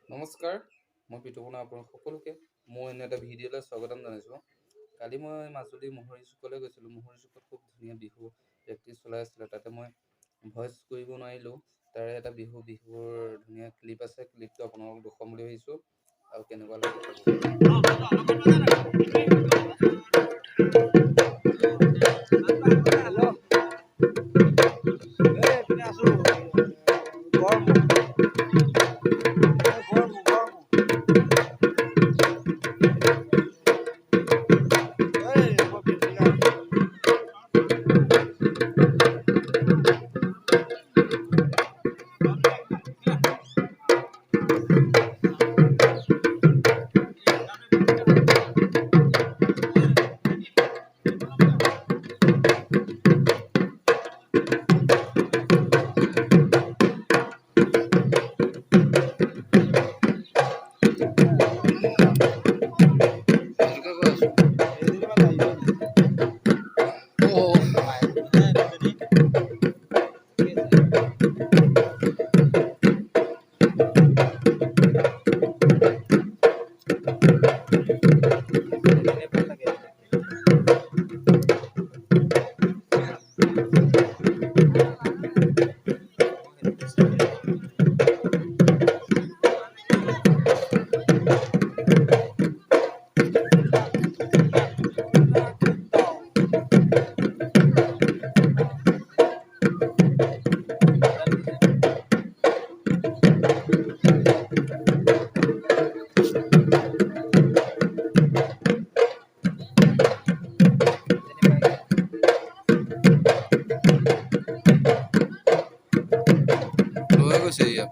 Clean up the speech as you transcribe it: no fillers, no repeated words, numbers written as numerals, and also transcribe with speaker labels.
Speaker 1: নমস্কাৰ, মই bitupon আপোনালোক সকলোকে মই এনে এটা ভিডিঅ'লৈ স্বাগতম জনাইছোঁ। কালি মই মাজুলী মহৰী চুকলৈ গৈছিলোঁ। মহৰী চুকত খুব ধুনীয়া বিহু প্ৰেক্টিছ চলাই আছিলে। তাতে মই ভইচ কৰিব নোৱাৰিলোঁ। তাৰে এটা বিহুৰ ধুনীয়া ক্লিপ আছে। ক্লিপটো আপোনালোকক দেখুৱাম বুলি ভাবিছোঁ আৰু কেনেকুৱা লাগে চাব। Luego sería.